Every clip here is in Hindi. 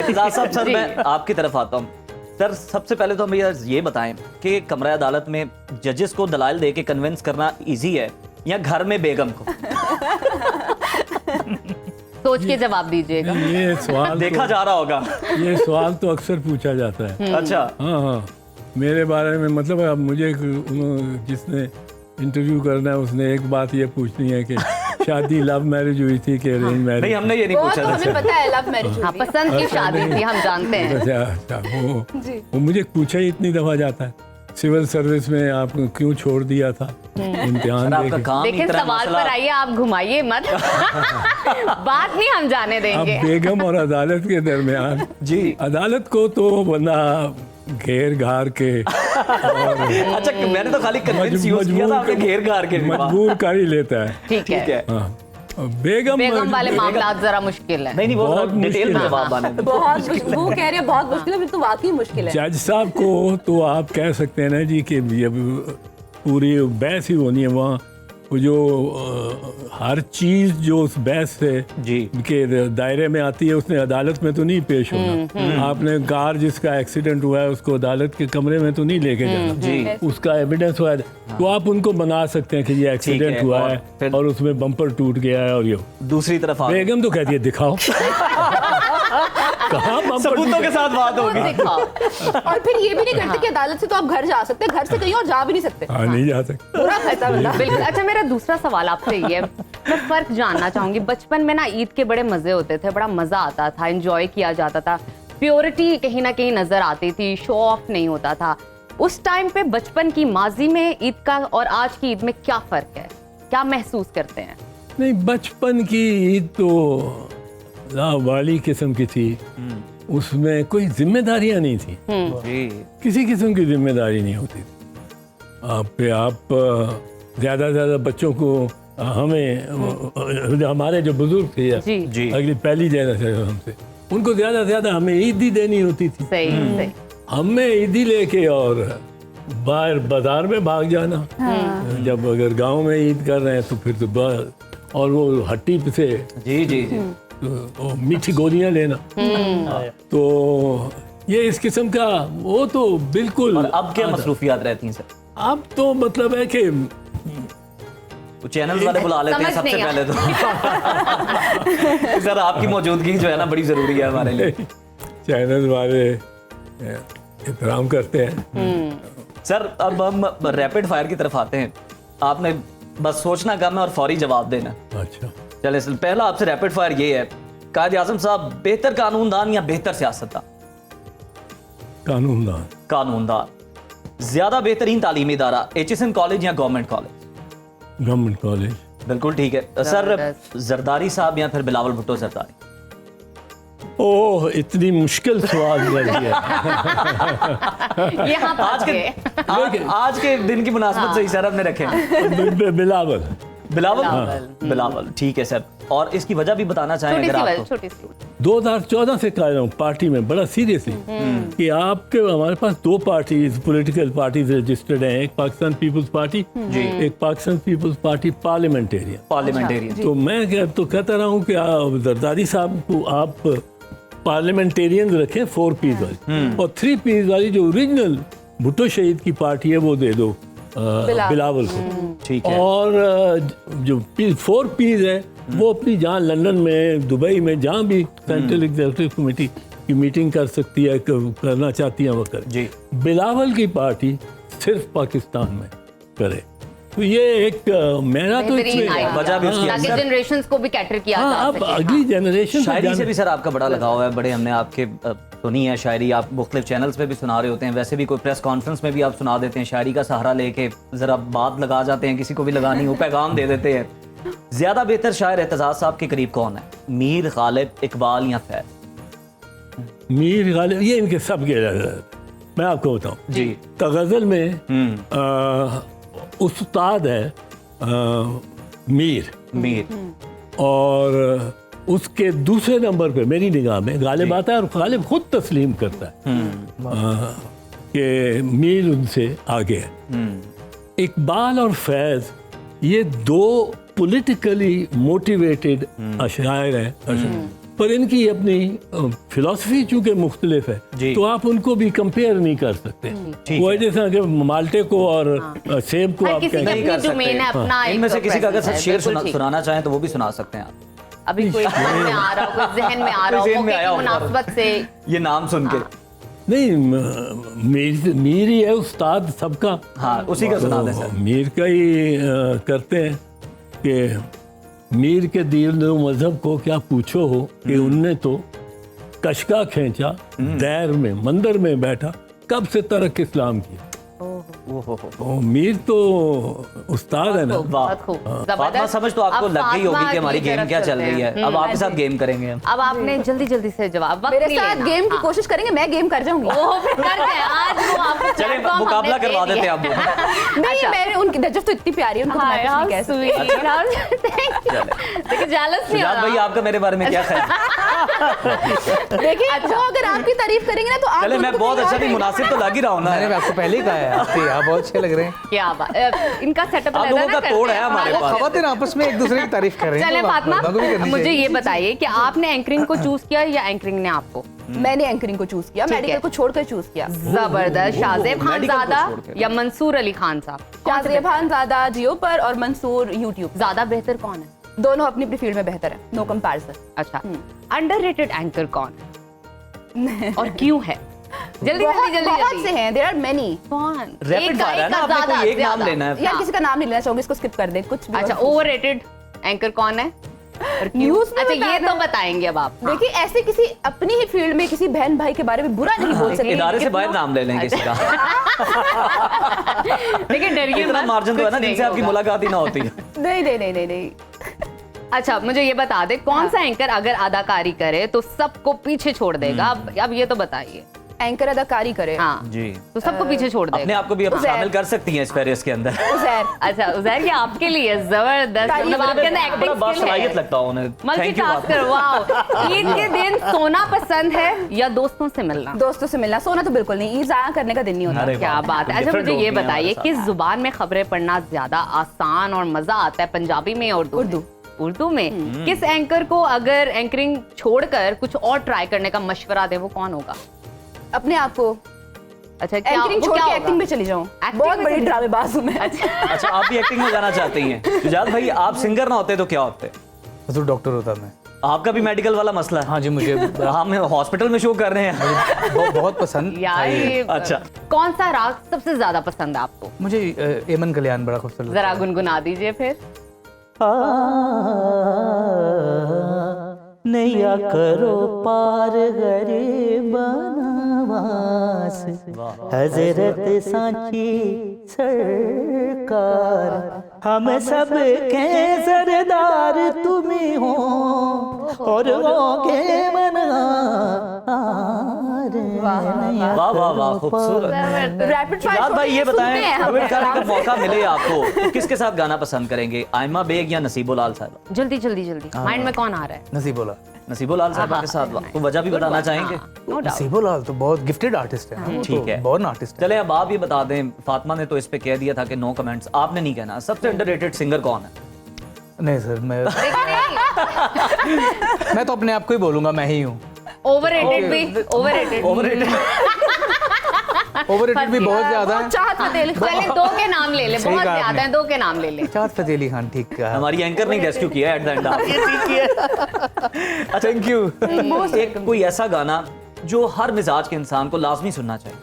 एजाज साहब, सर मैं आपकी तरफ आता हूँ। सर सबसे पहले तो हमें ये बताएं कि कमरा अदालत में जजेस को दलाइल दे के कन्विंस करना इजी है या घर में बेगम को? सोच के जवाब दीजिएगा। ये सवाल देखा जा रहा होगा। ये सवाल तो अक्सर पूछा जाता है। अच्छा। हाँ हाँ, मेरे बारे में मतलब अब मुझे जिसने इंटरव्यू करना है उसने एक बात ये पूछनी है कि शादी लव मैरिज हुई थी कि अरेंज मैरिज? नहीं, हमने ये नहीं पूछा। हमें पता है लव मैरिज। हाँ, पसंद की शादी थी, हम जानते हैं। अच्छा, वो मुझे पूछा ही इतनी दफा जाता है, सिविल सर्विस में आप क्यों छोड़ दिया था इम्तिहान आपका काम लेकिन इतना सवाल मसला- पर आइए, आप घुमाइए मत। बात नहीं हम जाने अब देंगे। बेगम और अदालत के दरमियान जी। अदालत को तो बंदा घेर घार के और अच्छा, मैंने तो खाली कन्विंस यूज किया था, आपने घेर घार के भी। मजबूर कर ही लेता है। ठीक है। हाँ, बेगम बेगम वाले मामला जरा मुश्किल है। नहीं, वो बहुत डिटेल में मुश्किल है। जवाब आने दो। बहुत मुश्किल, वो कह रहे हैं बहुत मुश्किल है, फिर तो वाकई मुश्किल है। जज साहब को तो आप कह सकते हैं ना जी कि ये पूरी बहस ही होनी है वहाँ, वो जो हर चीज जो उस बहस से जी के दायरे में आती है उसने अदालत में तो नहीं पेश होना। आपने कार जिसका एक्सीडेंट हुआ है उसको अदालत के कमरे में तो नहीं लेके जाना जी। उसका एविडेंस हुआ है तो आप उनको बना सकते हैं कि ये एक्सीडेंट हुआ और है फिर- और उसमें बम्पर टूट गया है और ये दूसरी तरफ आ बेगम तो कहती है दिखाओ कहाँ बम्पर सबूतों के साथ बात होगी। दिखाओ। और फिर ये भी नहीं करते कि अदालत से तो आप घर जा सकते हैं, घर से कहीं और जा भी नहीं सकते। हाँ नहीं जा सकते। पूरा खैता बंदा। बिल्कुल। अच्छा, मेरा दूसरा सवाल आपसे ये है, मैं फर्क जानना चाहूंगी। बचपन में ना ईद के बड़े मजे होते थे, बड़ा मजा आता था, एंजॉय किया जाता था, प्योरिटी कहीं ना कहीं नजर आती थी, शो ऑफ नहीं होता था। उस टाइम पे बचपन की माजी में ईद का और आज की ईद में क्या फर्क है, क्या महसूस करते हैं? नहीं, बचपन की ईद तो लावाली किस्म की थी, उसमें कोई जिम्मेदारियां नहीं थी, जी किसी किस्म की जिम्मेदारी नहीं होती थी। आप ज्यादा से ज्यादा बच्चों को हमें हमारे जो बुजुर्ग थे या जी जी अगली पहली जनरेशन हमसे, उनको ज्यादा से ज्यादा हमें ईद ही देनी होती थी। सही सही। हमें ईदी लेके और बाहर बाजार में भाग जाना। जब अगर गांव में ईद कर रहे हैं तो फिर तो और वो हट्टी पे से जी जी जी वो मीठी गोलियां लेना। तो ये इस किस्म का वो तो बिल्कुल। और अब क्या मसरूफियात रहती हैं सर? अब तो मतलब है कि वो चैनल्स वाले बुला लेते हैं समझ सबसे नहीं पहले तो। सर आपकी मौजूदगी जो है ना बड़ी जरूरी है हमारे लिए। चैनल वाले एहतराम करते हैं। सर अब हम रैपिड फायर की तरफ आते हैं। आपने बस सोचना कम है और फौरी जवाब देना। अच्छा, चले सर, पहला आपसे रैपिड फायर ये है, कायद आज़म साहब बेहतर कानूनदान या बेहतर सियासतदान? कानूनदान। कानूनदान। ज्यादा बेहतरीन तालीमी इदारा HSN कॉलेज या गवर्नमेंट कॉलेज? Government college. बिल्कुल ठीक है सर। जरदारी साहब या फिर बिलावल भुट्टो जरदारी? ओह, इतनी मुश्किल सवाल कर दिया। यहाँ आज के दिन की मुनासबत से ही सर हमने रखे हैं। बिलावल। बिलावल ठीक है सर। और इसकी वजह भी बताना चाहें अगर आपको? छोटी सी 2014 से कह रहा हूँ पार्टी में बड़ा सीरियसली कि आपके हमारे पास दो पार्टीज पॉलिटिकल पार्टीज रजिस्टर्ड हैं, एक पाकिस्तान पीपल्स पार्टी, एक पाकिस्तान पीपल्स पार्टी पार्लियामेंटेरियन। तो मैं तो कहता रहा हूँ कि जरदारी साहब को आप पार्लियामेंटेरियन रखें 4 पीस वाली, और 3 पीस वाली जो ओरिजिनल भुट्टो शहीद की पार्टी है वो दे दो बिलावल को। ठीक है। और जो 4 पीस है वो अपनी जहाँ लंदन में, दुबई में, जहाँ भी सेंट्रल एग्जीक्यूटिव कमेटी की मीटिंग कर सकती है, करना चाहती है वो करे। जी। बिलावल की पार्टी सिर्फ पाकिस्तान में करे। तो ये एक मेरा तो वजह भी उसकी ताकि जनरेशंस को भी कैटर किया जा अब सके। अगली जनरेशन शायरी से भी सर आपका बड़ा लगाव है, बड़े हमने आपके सुनी है शायरी, आप मुख्तलिफ चैनल्स पे भी सुना रहे होते हैं, वैसे भी कोई प्रेस कॉन्फ्रेंस में भी आप सुना देते हैं, शायरी का सहारा लेके जरा बात लगा जाते हैं, किसी को भी लगानी हो पैगाम दे देते हैं। ज्यादा बेहतर शायर एतजाज साहब के करीब कौन है, मीर, गालिब, इकबाल या फैज? मीर गालिब, ये इनके सब के मैं आपको बताऊं जी। तो गजल में उस्ताद है मीर, और उसके दूसरे नंबर पे मेरी निगाह में गालिब आता है, और गालिब खुद तस्लीम करता है कि मीर उनसे आगे है। इकबाल और फैज ये 2 पॉलिटिकली मोटिवेटेड अशायर हैं, पर इनकी अपनी फिलॉसफी चूंकि मुख्तलिफ है जी। तो आप उनको भी कंपेयर नहीं कर सकते। ठीक वो है। जैसा कि माल्टे को और सेब को हर आप किसी की कहेंगे नहीं अपनी कर डोमेन है, सकते। अपना एक इनमें से किसी का अगर presence है, शेर बिल्कुल ठीक। सुनाना चाहें तो वो भी सुना सकते हैं आप। अभी कोई मन में आ रहा हो, कोई जहन में आ रहा हो, कोई जहन में मौके आया की हो मुनासबत से। ये नाम सुन के नहीं मीर ही है उस्ताद सबका। हाँ उसी का सुना दें सर। मीर का ही करते हैं कि मीर के दीन व मजहब को क्या पूछो हो कि उनने तो कशका खींचा दैर में मंदिर में बैठा कब से तरक इस्लाम किया। ओ, मीर तो उस्ताद है ना। बहुत खूब, फातिमा जबरदस्त। समझ तो आपको अब लग गई होगी फातिमा कि हमारी की गेम तरफ क्या चल चलते रही है। हैं। अब आपके साथ गेम करेंगे हम। अब आपने जल्दी जल्दी से जवाब वक्त मेरे नहीं साथ लेना। गेम की हाँ। कोशिश करेंगे, मैं गेम कर जाऊंगी। ओह, फिर कर दे, आज वो आपको चले platform मुकाबला हमने करवा दे देते दिया। हैं आप। नहीं अच्छा। मेरे उनकी नजफ तो इतनी प्यारी है, उनको तो मैं कुछ नहीं कह सकती। देखिए jealous नहीं हो शुजात भाई रहा। आपका मेरे बारे में क्या ख्याल है? देखिए वो अगर आपकी तारीफ करेंगे ना तो आप चले मैं उनको बहुत कहीं अच्छा और नहीं मुनासिब तो लग ही रहा हूँ ना। मैंने आपको पहले ही कहा है आपके आप बहुत अच्छे लग रहे हैं। क्या बात, इनका सेटअप आप लोगों का तोड़ है हमारे पास। खवातीन आपस में एक दूसरे की तारीफ कर रहे हैं। चले तो फातिमा, मर्दों को भी करनी मुझे चाहिए। ये बताइए कि आपने एंकरिंग को चूज किया या एंकरिंग ने आपको? मैंने एंकरिंग को चूज किया, ठीक है। मेडिकल को छोड़कर चूज किया। जबरदस्त। शाहजेब मेडिकल को खानजादा छोड़ के। या मंसूर अली खान साहब? शाहजेब खानजादा जियो पर और मंसूर यूट्यूब। ज्यादा बेहतर कौन है? दोनों अपनी अपनी फील्ड में बेहतर है, नो कंपैरिजन। अच्छा, अंडररेटेड एंकर कौन है और क्यों है? जल्दी जल्दी जल्दी बहुत जल्दी। से हैं, देयर आर मेनी। कौन? रैपिड फायर है ना, आपने कोई एक नाम लेना है। यार किसी का नाम नहीं लेना चाहूंगी, इसको स्किप कर दे। कुछ भी अच्छा, ओवररेटेड एंकर कौन है और क्यों? न्यूज़ में अच्छा, ये बताना तो है। बताएंगे अब आप। देखिए ऐसे किसी अपनी ही फील्ड में किसी बहन भाई के बारे में बुरा नहीं बोल सकते। इदारे से बाहर नाम ले लें किसी का। देखिए डरिए इतना मत, मार्जिन तो है कुछ ना नहीं जिनसे आपकी होगा। मुलाकात ही ना होती है। नहीं नहीं नहीं नहीं नहीं। अच्छा, मुझे ये बता दे, कौन सा एंकर अगर अदाकारी करे तो सबको पीछे छोड़ देगा? अब ये तो बताइए। एंकर अदाकारी करे। हाँ जी तो सबको पीछे छोड़ अपने देगा। आप को भी अब उज़ैर। शामिल कर सकती हैं इस फेरिस के अंदर। उज़ैर। अच्छा उज़ैर, ये आपके लिए जबरदस्त, मतलब आपके अंदर बड़ा एक्टिंग स्किल बासलाहियत है। लगता है उन्हें। Thank you multitasker, wow. Eid के दिन सोना पसंद है या दोस्तों से मिलना? दोस्तों से मिलना, सोना तो बिल्कुल नहीं, ईद ज़ाया करने का दिन नहीं होता। अरे क्या वाह, बात है। अच्छा different मुझे लोग ये भी हैं बताइए, हमारे किस साथ। जुबान में खबरें पढ़ना ज्यादा आसान और मजा आता है, पंजाबी में या उर्दू? उर्दू में। किस एंकर को अगर एंकरिंग छोड़कर कुछ और ट्राई करने का मशवरा दे, वो कौन होगा? अपने आप को अच्छा, क्या एंकरिंग वो छोड़ क्या के होगा? एक्टिंग में चली जाऊं। Acting बहुत में बड़ी चली- ड्रामेबाज हूं मैं। अच्छा आप भी एक्टिंग में जाना चाहती हैं। शुजात भाई आप सिंगर ना होते तो क्या होते? हजूर डॉक्टर होता मैं। आपका भी मेडिकल वाला मसला है। हाँ जी, मुझे हम हॉस्पिटल में शो कर रहे हैं। बहुत पसंद यार था ये। ये अच्छा। कौन सा राग सबसे ज्यादा पसंद है आपको? मुझे एमन कल्याण बड़ा खूबसूरत लगता जरा है। गुनगुना दीजिए फिर। नैया करो पार गरीब नवास हजरत सांची सरकार हम सब के सरदार तुम्ही हो और वो के वाह वाह वाह खूबसूरत। रैपिड फायर शुजात भाई ये बताएं, हम कमेंट करने का मौका मिले आपको तो किसके साथ गाना पसंद करेंगे? आयमा बेग या नसीबोलाल साहब? जल्दी जल्दी जल्दी, माइंड में कौन आ रहा है? नसीबोला। नसीबोलाल साहब के साथ तो वजह भी बताना चाहेंगे? No doubt. नसीबोलाल तो बहुत गिफ्टेड आर्टिस्ट है। वो ठीक तो है। बहुत आर्टिस्ट है। चले अब आप ये बता दें, फातिमा ने तो इस पे कह दिया था कि नो कमेंट्स, आपने नहीं कहना। सबसे अंडररेटेड सिंगर कौन है? नहीं सर, मैं तो अपने आप को ही बोलूंगा, मैं ही हूँ। ओवररेटेड भी, ओवररेटेड। ओवररेटेड। ओवररेटेड भी बहुत ज्यादा है। चाहत फतेह पहले दो के नाम ले ले, सही बहुत कहा ज्यादा आपने। है, दो के नाम ले ले। चाहत फतेह अली खान, ठीक है। हमारी एंकर ने रेस्क्यू किया एट द एंड। अच्छा थैंक यू। एक कोई ऐसा गाना जो हर मिजाज के इंसान को लाजमी सुनना चाहिए,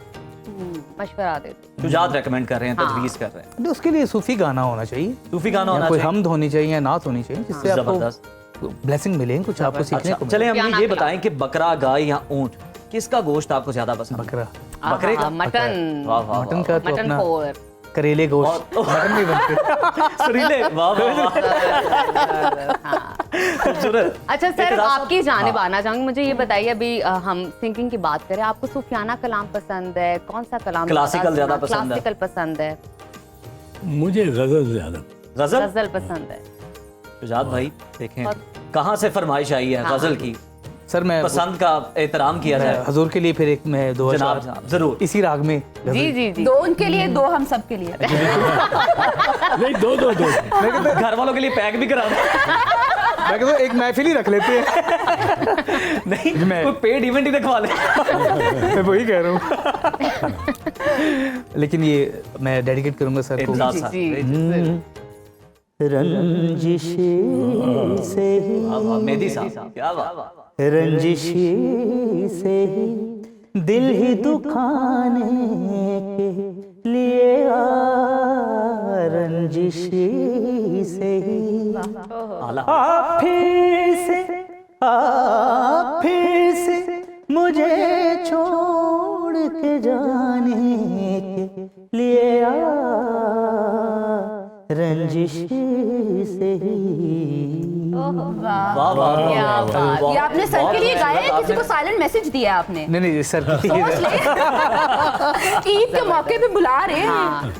मशवरा दे दो। शुजात रेकमेंड कर रहे हैं, तजवीज कर रहे हैं। तो उसके लिए सूफी गाना होना चाहिए, सूफी गाना या होना कोई चाहिए। हमद होनी चाहिए या नात होनी चाहिए, जिससे आपको जबरदस्त। ब्लेसिंग मिले, कुछ आपको सीखने अच्छा को मिले। चले हम क्या ये नाम बताएं कि बकरा, गाय या ऊंट, किसका गोश्त आपको ज्यादा पसंद है? बकरा, बकरे का? मटन, वाह वाह मटन का तो मटन अपना फोर। करेले गोश्त, मटन भी बनते। सुरीले, वाह वाह वाह। खूबसूरत। अच्छा सर, इकरार साहब, आपकी जानिब हाँ। आना चाहूंगी। मुझे ये बताइए, अभी हम सिंगिंग की बात करें, आपको सूफियाना कलाम पसंद है? कौन सा कलाम? क्लासिकल ज्यादा पसंद है? क्लासिकल पसंद है, मुझे गजल ज्यादा। गजल? गजल पसंद है। शुजात भाई देखें कहाँ से फरमाइश आई है गजल की, सर मैं पसंद का एहतराम किया जाए। हजूर के लिए फिर एक मैं दो जनाब अशआर जनाब, जरूर। इसी राग में जी जी जी। दो उनके लिए, दो हम सब के लिए। नहीं, दो दो दो। घर वालों के लिए पैक भी करा दो। मैं कहता हूँ एक महफिल ही रख लेते हैं। नहीं मैं- कोई पेड इवेंट ही दिखवा ले। मैं वही कह रहा हूँ। लेकिन ये मैं डेडिकेट करूंगा सर को। इमदाद साहब, जी, रंजिश से ही वाह, मेहदी साहब क्या बात। रंजिश से ही दिल ही दुखाने के लिए रंजिश से ही आला। आप फिर से मुझे छोड़ के जाने के लिए रंजिश से ही। वाह वाह वाह, क्या वाह, बात। वाह, ये आपने सर बहुत के लिए अच्छी गाया बात है, किसी आपने- को साइलेंट मैसेज दिया है आपने? नहीं नहीं सर की सोच ले। ईद के मौके पे बुला रहे हैं। हाँ,